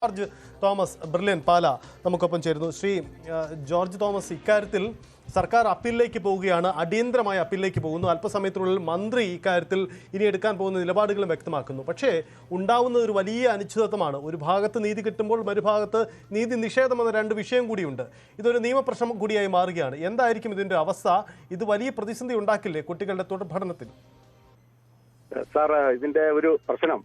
George Thomas brilliant പാല നമുക്കൊപ്പം ചേരുന്നു. Shri George Thomas, ഇക്കാര്യത്തിൽ സർക്കാർ അപ്പീലിലേക്ക് പോവുകയാണ്, അടിയന്തരമായ അപ്പീലിലേക്ക് പോകുന്നു. അല്പസമയത്തിനുള്ളിൽ മന്ത്രി ഇക്കാര്യത്തിൽ ഇനി എടുക്കാൻ പോകുന്ന നിലപാടുകളും വ്യക്തമാക്കുന്നു. പക്ഷേ ഉണ്ടാവുന്ന ഒരു വലിയ അനിശ്ചിതത്വമാണ്. ഒരു ഭാഗത്ത് നീതി കിട്ടുമ്പോൾ മറുഭാഗത്ത് നീതി നിഷേധം എന്ന രണ്ട് വിഷയം കൂടിയുണ്ട്. ഇതൊരു നിയമപ്രശ്നം കൂടിയായി മാറുകയാണ്. എന്തായിരിക്കും ഇതിൻ്റെ അവസ്ഥ? ഇത് വലിയ പ്രതിസന്ധി ഉണ്ടാക്കില്ലേ കുട്ടികളുടെ തുടർ പഠനത്തിൽ? സാർ, ഇതിന്റെ ഒരു പ്രശ്നം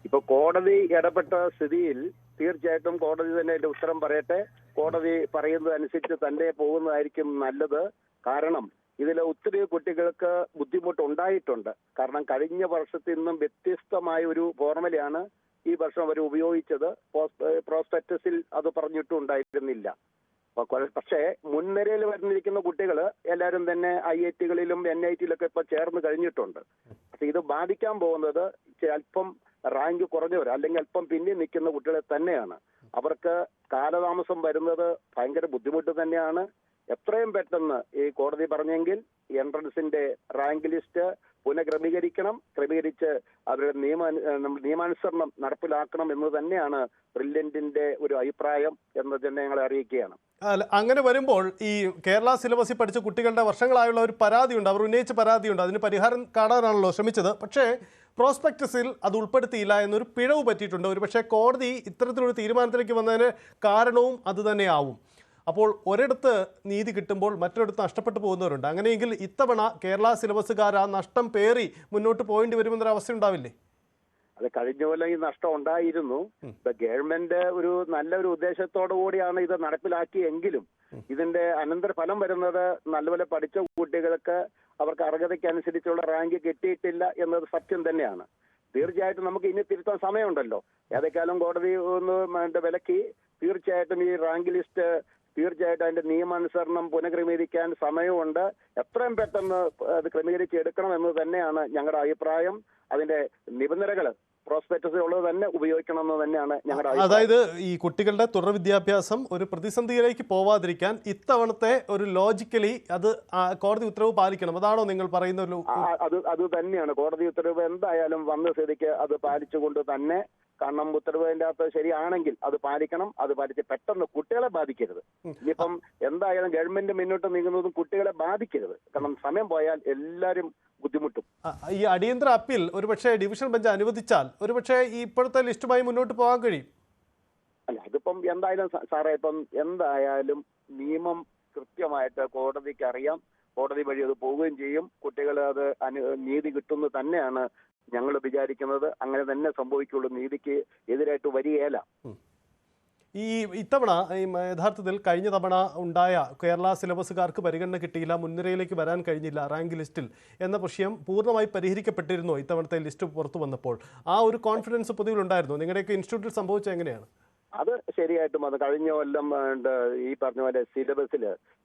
ഇപ്പൊ കോടതി ഇടപെട്ട സ്ഥിതിയിൽ തീർച്ചയായിട്ടും കോടതി തന്നെ അതിന്റെ ഉത്തരം പറയട്ടെ. കോടതി പറയുന്നതനുസരിച്ച് തന്നെ പോകുന്നതായിരിക്കും നല്ലത്. കാരണം ഇതിൽ ഒത്തിരി കുട്ടികൾക്ക് ബുദ്ധിമുട്ടുണ്ടായിട്ടുണ്ട്. കാരണം കഴിഞ്ഞ വർഷത്തിൽ നിന്നും വ്യത്യസ്തമായ ഒരു ഫോർമുലയാണ് ഈ വർഷം അവർ ഉപയോഗിച്ചത്. പ്രോസ്പെക്ടസിൽ അത് പറഞ്ഞിട്ടുണ്ടായിരുന്നില്ല. പക്ഷേ മുൻനിരയിൽ വരുന്നിരിക്കുന്ന കുട്ടികൾ എല്ലാവരും തന്നെ IIT-കളിലും NIT-യിലൊക്കെ ഇപ്പൊ ചേർന്ന് കഴിഞ്ഞിട്ടുണ്ട്. പക്ഷെ ഇത് ബാധിക്കാൻ പോകുന്നത് അല്പം റാങ്ക് കുറഞ്ഞവർ അല്ലെങ്കിൽ അല്പം പിന്നിൽ നിൽക്കുന്ന കുട്ടികളെ തന്നെയാണ്. അവർക്ക് കാലതാമസം വരുന്നത് ഭയങ്കര ബുദ്ധിമുട്ട് തന്നെയാണ്. എത്രയും പെട്ടെന്ന് ഈ കോടതി പറഞ്ഞെങ്കിൽ എൻട്രൻസിന്റെ റാങ്ക് ലിസ്റ്റ് പുനഃക്രമീകരിക്കണം, ക്രമീകരിച്ച് അവരുടെ നിയമാനുസരണം നടപ്പിലാക്കണം എന്ന് തന്നെയാണ് ബ്രില്യന്റിന്റെ ഒരു അഭിപ്രായം എന്ന് തന്നെ ഞങ്ങളെ അറിയിക്കുകയാണ്. അങ്ങനെ വരുമ്പോൾ ഈ കേരള സിലബസിൽ പഠിച്ച കുട്ടികളുടെ വർഷങ്ങളായുള്ള ഒരു പരാതിയുണ്ട്, അവർ ഉന്നയിച്ച പരാതിയുണ്ട്. അതിന് പരിഹാരം കാണാനാണല്ലോ ശ്രമിച്ചത്. പക്ഷേ പ്രോസ്പെക്ടസിൽ അത് ഉൾപ്പെടുത്തിയില്ല എന്നൊരു പിഴവ് പറ്റിയിട്ടുണ്ട്. ഒരുപക്ഷെ കോടതി ഇത്തരത്തിലൊരു തീരുമാനത്തിലേക്ക് വന്നതിന് കാരണവും അതുതന്നെയാവും. അപ്പോൾ ഒരിടത്ത് നീതി കിട്ടുമ്പോൾ മറ്റൊരിടത്ത് നഷ്ടപ്പെട്ടു പോകുന്നവരുണ്ട്. അങ്ങനെയെങ്കിൽ ഇത്തവണ കേരള സിലബസുകാർ ആ നഷ്ടം പേറി മുന്നോട്ട് പോകേണ്ടി വരുമെന്നൊരവസ്ഥ ഉണ്ടാവില്ലേ? അത് കഴിഞ്ഞ പോലെ ഈ നഷ്ടം ഉണ്ടായിരുന്നു. ഇപ്പൊ ഗവൺമെന്റ് ഒരു നല്ലൊരു ഉദ്ദേശത്തോടു കൂടിയാണ് ഇത് നടപ്പിലാക്കിയെങ്കിലും ഇതിന്റെ അനന്തരഫലം വരുന്നത് നല്ലപോലെ പഠിച്ച കുട്ടികൾക്ക് അവർക്ക് അർഹതയ്ക്കനുസരിച്ചുള്ള റാങ്ക് കിട്ടിയിട്ടില്ല എന്നത് സത്യം തന്നെയാണ്. തീർച്ചയായിട്ടും നമുക്ക് ഇനി തിരുത്താൻ സമയമുണ്ടല്ലോ. ഏതെക്കാലം കോടതി ഒന്ന് വിലക്കി തീർച്ചയായിട്ടും ഈ റാങ്ക് ലിസ്റ്റ് തീർച്ചയായിട്ടും അതിന്റെ നിയമാനുസരണം പുനഃക്രമീകരിക്കാൻ സമയമുണ്ട്. എത്രയും പെട്ടെന്ന് അത് ക്രമീകരിച്ചെടുക്കണം എന്ന് തന്നെയാണ് ഞങ്ങളുടെ അഭിപ്രായം. അതിന്റെ നിബന്ധനകൾ പ്രോസ്പെക്ടസിൽ ഉള്ളത് തന്നെ ഉപയോഗിക്കണം എന്ന് തന്നെയാണ് ഞങ്ങളുടെ അഭിപ്രായം. അതായത് ഈ കുട്ടികളുടെ തുടർ വിദ്യാഭ്യാസം ഒരു പ്രതിസന്ധിയിലേക്ക് പോവാതിരിക്കാൻ ഇത്തവണത്തെ ഒരു ലോജിക്കലി അത് കോടതി ഉത്തരവ് പാലിക്കണം. അതാണോ നിങ്ങൾ പറയുന്ന? അത് തന്നെയാണ് കോടതി ഉത്തരവ് എന്തായാലും വന്ന സ്ഥിതിക്ക് അത് പാലിച്ചുകൊണ്ട് തന്നെ. കാരണം ഉത്തരവിന്റെ അകത്ത് ശരിയാണെങ്കിൽ അത് പാലിക്കണം. അത് പാലിച്ച് പെട്ടെന്ന് കുട്ടികളെ ബാധിക്കരുത്. ഇനിയിപ്പം എന്തായാലും ഗവൺമെന്റ് മുന്നോട്ട് നീങ്ങുന്നതും കുട്ടികളെ ബാധിക്കരുത്. കാരണം സമയം പോയാൽ എല്ലാവരും ബുദ്ധിമുട്ടും. ഈ അടിയന്തര അപ്പീൽ ഒരുപക്ഷെ ഡിവിഷൻ ബെഞ്ച് അനുവദിച്ചാൽ ഒരുപക്ഷെ ഈ ഇപ്പോഴത്തെ ലിസ്റ്റുമായി മുന്നോട്ട് പോകാൻ കഴിയും. അല്ല, അതിപ്പം എന്തായാലും സാറേ, ഇപ്പം എന്തായാലും നിയമം കൃത്യമായിട്ട് കോടതിക്ക് അറിയാം. കോടതി വഴി അത് പോവുകയും ചെയ്യും. കുട്ടികൾ അത് നീതി കിട്ടുന്നു തന്നെയാണ് ഞങ്ങൾ വിചാരിക്കുന്നത്. അങ്ങനെ തന്നെ സംഭവിക്കുള്ളൂ. നീതിക്ക് എതിരായിട്ട് വരികയില്ല. ഈ ഇത്തവണ യഥാർത്ഥത്തിൽ കഴിഞ്ഞ തവണ ഉണ്ടായ കേരള സിലബസുകാർക്ക് പരിഗണന കിട്ടിയില്ല, മുൻനിരയിലേക്ക് വരാൻ കഴിഞ്ഞില്ല റാങ്ക് ലിസ്റ്റിൽ എന്ന വിഷയം പൂർണ്ണമായി പരിഹരിക്കപ്പെട്ടിരുന്നോ ഇത്തവണത്തെ ലിസ്റ്റ് പുറത്തു വന്നപ്പോൾ? ആ ഒരു കോൺഫിഡൻസ് പൊതുവിലുണ്ടായിരുന്നു? നിങ്ങളുടെയൊക്കെ ഇൻസ്റ്റിറ്റ്യൂട്ടിൽ സംഭവിച്ചത് എങ്ങനെയാണ്? അത് ശരിയായിട്ടും അത് കഴിഞ്ഞ കൊല്ലം ഈ പറഞ്ഞ പോലെ സിലബസിൽ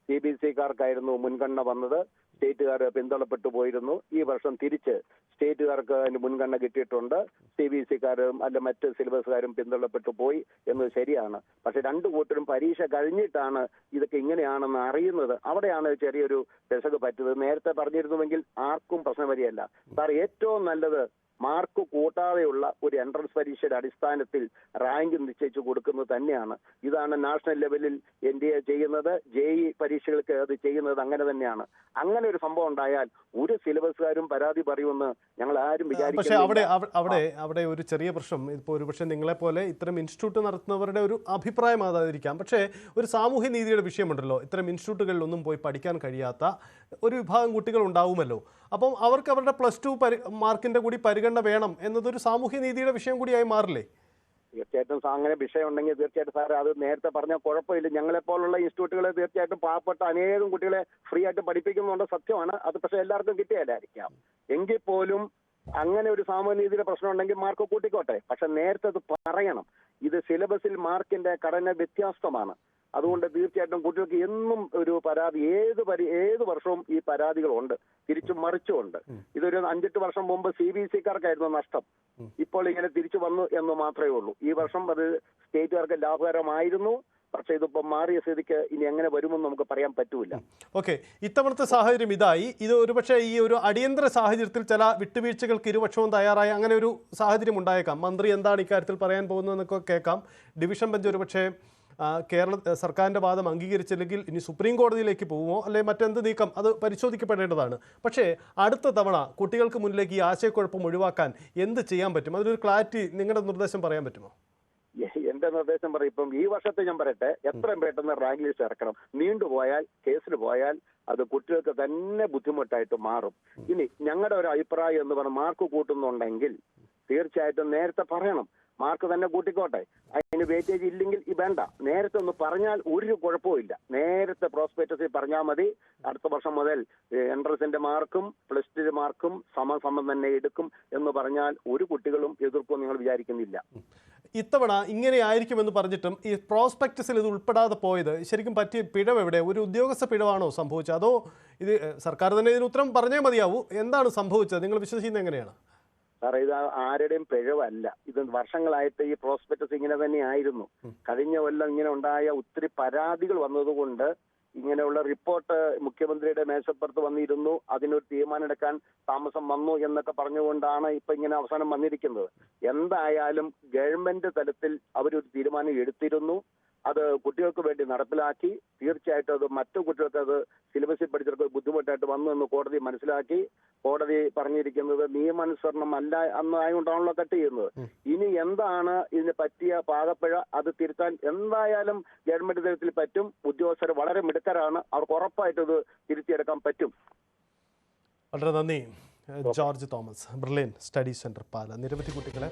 CBSE-കാർക്കായിരുന്നു മുൻഗണന വന്നത്. സ്റ്റേറ്റുകാർ പിന്തള്ളപ്പെട്ടു പോയിരുന്നു. ഈ വർഷം തിരിച്ച് സ്റ്റേറ്റുകാർക്ക് അതിന് മുൻഗണന കിട്ടിയിട്ടുണ്ട്. CBSE-കാരും അല്ല മറ്റ് സിലബസുകാരും പിന്തള്ളപ്പെട്ടു പോയി എന്നത് ശരിയാണ്. പക്ഷെ രണ്ടു കൂട്ടരും പരീക്ഷ കഴിഞ്ഞിട്ടാണ് ഇതൊക്കെ ഇങ്ങനെയാണെന്ന് അറിയുന്നത്. അവിടെയാണ് ചെറിയൊരു പെശക് പറ്റത്. നേരത്തെ പറഞ്ഞിരുന്നുവെങ്കിൽ ആർക്കും പ്രശ്നം വരികയല്ല. സാർ, ഏറ്റവും നല്ലത് മാർക്ക് കൂട്ടാതെയുള്ള ഒരു എൻട്രൻസ് പരീക്ഷയുടെ അടിസ്ഥാനത്തിൽ റാങ്ക് നിശ്ചയിച്ചു കൊടുക്കുന്നത് തന്നെയാണ്. ഇതാണ് നാഷണൽ ലെവലിൽ NDA ചെയ്യുന്നത്. JEE പരീക്ഷകൾക്ക് അത് ചെയ്യുന്നത് അങ്ങനെ തന്നെയാണ്. അങ്ങനെ ഒരു സംഭവം ഉണ്ടായാൽ ഒരു സിലബസുകാരും പരാതി പറയുമെന്ന് ഞങ്ങൾ ആരും വിചാരിക്കും. പക്ഷേ അവിടെ ഒരു ചെറിയ പ്രശ്നം, ഇപ്പോൾ ഒരുപക്ഷെ നിങ്ങളെപ്പോലെ ഇത്തരം ഇൻസ്റ്റിറ്റ്യൂട്ട് നടത്തുന്നവരുടെ ഒരു അഭിപ്രായം അതായിരിക്കാം. പക്ഷേ ഒരു സാമൂഹ്യ നീതിയുടെ വിഷയമുണ്ടല്ലോ. ഇത്തരം ഇൻസ്റ്റിറ്റ്യൂട്ടുകളിലൊന്നും പോയി പഠിക്കാൻ കഴിയാത്ത ഒരു വിഭാഗം കുട്ടികൾ ഉണ്ടാവുമല്ലോ. അപ്പം അവർക്ക് അവരുടെ +2 മാർക്കിന്റെ കൂടി പരിഗണന വേണം എന്നതൊരു സാമൂഹ്യ നീതിയുടെ വിഷയം കൂടിയായി മാറില്ലേ? തീർച്ചയായിട്ടും അങ്ങനെ വിഷയം ഉണ്ടെങ്കിൽ തീർച്ചയായിട്ടും സാറേ അത് നേരത്തെ പറഞ്ഞാൽ കുഴപ്പമില്ല. ഞങ്ങളെപ്പോലുള്ള ഇൻസ്റ്റിറ്റ്യൂട്ടുകളെ തീർച്ചയായിട്ടും പാവപ്പെട്ട അനേകം കുട്ടികളെ ഫ്രീ ആയിട്ട് പഠിപ്പിക്കുന്നുണ്ട്, സത്യമാണ്. അത് പക്ഷേ എല്ലാവർക്കും കിട്ടിയാലായിരിക്കാം. എങ്കിൽ പോലും അങ്ങനെ ഒരു സാമൂഹ്യ നീതിയുടെ പ്രശ്നം ഉണ്ടെങ്കിൽ മാർക്ക് കൂട്ടിക്കോട്ടെ. പക്ഷെ നേരത്തെ അത് പറയണം. ഇത് സിലബസിൽ മാർക്കിന്റെ ഘടന വ്യത്യാസമാണ്. അതുകൊണ്ട് തീർച്ചയായിട്ടും കുട്ടികൾക്ക് എന്നും ഒരു പരാതി, ഏത് വർഷവും ഈ പരാതികളുണ്ട്, തിരിച്ചും മറിച്ചുമുണ്ട്. ഇതൊരു 5-8 വർഷം മുമ്പ് CBSE-കാർക്കായിരുന്നു നഷ്ടം. ഇപ്പോൾ ഇങ്ങനെ തിരിച്ചു വന്നു എന്ന് മാത്രമേ ഉള്ളൂ. ഈ വർഷം അത് സ്റ്റേറ്റുകാർക്ക് ലാഭകരമായിരുന്നു. പക്ഷെ ഇതിപ്പോ മാറിയ സ്ഥിതിക്ക് ഇനി എങ്ങനെ വരുമെന്ന് നമുക്ക് പറയാൻ പറ്റൂല. ഓക്കെ, ഇത്തവണത്തെ സാഹചര്യം ഇതായി. ഇത് ഒരുപക്ഷെ ഈ ഒരു അടിയന്തര സാഹചര്യത്തിൽ ചില വിട്ടുവീഴ്ചകൾക്ക് ഇരുപക്ഷവും തയ്യാറായി അങ്ങനെ ഒരു സാഹചര്യം ഉണ്ടായേക്കാം. മന്ത്രി എന്താണ് ഇക്കാര്യത്തിൽ പറയാൻ പോകുന്നതെന്നൊക്കെ കേൾക്കാം. ഡിവിഷൻ ബെഞ്ച് ഒരുപക്ഷെ കേരള സർക്കാരിൻ്റെ വാദം അംഗീകരിച്ചില്ലെങ്കിൽ ഇനി സുപ്രീം കോടതിയിലേക്ക് പോകുമോ അല്ലെങ്കിൽ മറ്റെന്ത് നീക്കം അത് പരിശോധിക്കപ്പെടേണ്ടതാണ്. പക്ഷേ അടുത്ത തവണ കുട്ടികൾക്ക് മുന്നിലേക്ക് ഈ ആശയക്കുഴപ്പം ഒഴിവാക്കാൻ എന്ത് ചെയ്യാൻ പറ്റും? അതിലൊരു ക്ലാരിറ്റി നിങ്ങളുടെ നിർദ്ദേശം പറയാൻ പറ്റുമോ? എന്റെ നിർദ്ദേശം പറയും, ഇപ്പം ഈ വർഷത്തെ ഞാൻ പറയട്ടെ, എത്രയും പെട്ടെന്ന് റാങ്ക് ലിസ്റ്റ് ഇറക്കണം. നീണ്ടുപോയാൽ കേസിൽ പോയാൽ അത് കുട്ടികൾക്ക് തന്നെ ബുദ്ധിമുട്ടായിട്ട് മാറും. ഇനി ഞങ്ങളുടെ ഒരു അഭിപ്രായം എന്ന് പറഞ്ഞാൽ മാർക്ക് കൂട്ടുന്നുണ്ടെങ്കിൽ തീർച്ചയായിട്ടും നേരത്തെ പറയണം. മാർക്ക് തന്നെ കൂട്ടിക്കോട്ടെ, അതിന് വെയിറ്റേജ് ഇല്ലെങ്കിൽ വേണ്ട. നേരത്തെ ഒന്ന് പറഞ്ഞാൽ ഒരു കുഴപ്പമില്ല. നേരത്തെ പ്രോസ്പെക്ടസിൽ പറഞ്ഞാൽ മതി. അടുത്ത വർഷം മുതൽ എൻട്രൻസിന്റെ മാർക്കും പ്ലസ് ടു മാർക്കും സമം തന്നെ എടുക്കും എന്ന് പറഞ്ഞാൽ ഒരു കുട്ടികളും എതിർക്കും നിങ്ങൾ വിചാരിക്കുന്നില്ല. ഇത്തവണ ഇങ്ങനെ ആയിരിക്കുമെന്ന് പറഞ്ഞിട്ടും ഈ പ്രോസ്പെക്ടസിൽ ഇത് ഉൾപ്പെടാതെ പോയത് ശരിക്കും പറ്റിയ പിഴവ് എവിടെ? ഒരു ഉദ്യോഗസ്ഥ പിഴവാണോ സംഭവിച്ചത്, അതോ ഇത് സർക്കാർ തന്നെ ഇതിന് ഉത്തരം പറഞ്ഞേ മതിയാവൂ? എന്താണ് സംഭവിച്ചത്? നിങ്ങൾ വിശ്വസിക്കുന്നത് എങ്ങനെയാണ്? സാറേ, ഇത് ആരുടെയും പിഴവല്ല. ഇത് വർഷങ്ങളായിട്ട് ഈ പ്രോസ്പെക്ടസ് ഇങ്ങനെ തന്നെ ആയിരുന്നു. കഴിഞ്ഞ കൊല്ലം ഇങ്ങനെ ഉണ്ടായ ഒത്തിരി പരാതികൾ വന്നതുകൊണ്ട് ഇങ്ങനെയുള്ള റിപ്പോർട്ട് മുഖ്യമന്ത്രിയുടെ മേശപ്പുറത്ത് വന്നിരുന്നു. അതിനൊരു തീരുമാനം എടുക്കാൻ താമസം വന്നു എന്നൊക്കെ പറഞ്ഞുകൊണ്ടാണ് ഇപ്പൊ ഇങ്ങനെ അവസാനം വന്നിരിക്കുന്നത്. എന്തായാലും ഗവൺമെന്റ് തലത്തിൽ അവരൊരു തീരുമാനം എടുത്തിരുന്നു. അത് കുട്ടികൾക്ക് വേണ്ടി നടപ്പിലാക്കി. തീർച്ചയായിട്ടും അത് മറ്റു കുട്ടികൾക്ക് അത് സിലബസിൽ പഠിച്ചവർക്ക് ബുദ്ധിമുട്ടായിട്ട് വന്നു എന്ന് കോടതി മനസ്സിലാക്കി. കോടതി പറഞ്ഞിരിക്കുന്നത് നിയമാനുസരണം അല്ല എന്നായതുകൊണ്ടാണല്ലോ കട്ട് ചെയ്യുന്നത്. ഇനി എന്താണ് ഇതിന് പറ്റിയ പാകപ്പിഴ അത് തിരുത്താൻ എന്തായാലും ഗവൺമെന്റ് തലത്തിൽ പറ്റും. ഉദ്യോഗസ്ഥർ വളരെ മിടുക്കരാണ്, അവർക്ക് ഉറപ്പായിട്ട് ഇത് തിരുത്തിയെടുക്കാൻ പറ്റും. വളരെ നന്ദി George Thomas, brilliant study centre Pala. നിരവധി കുട്ടികളെ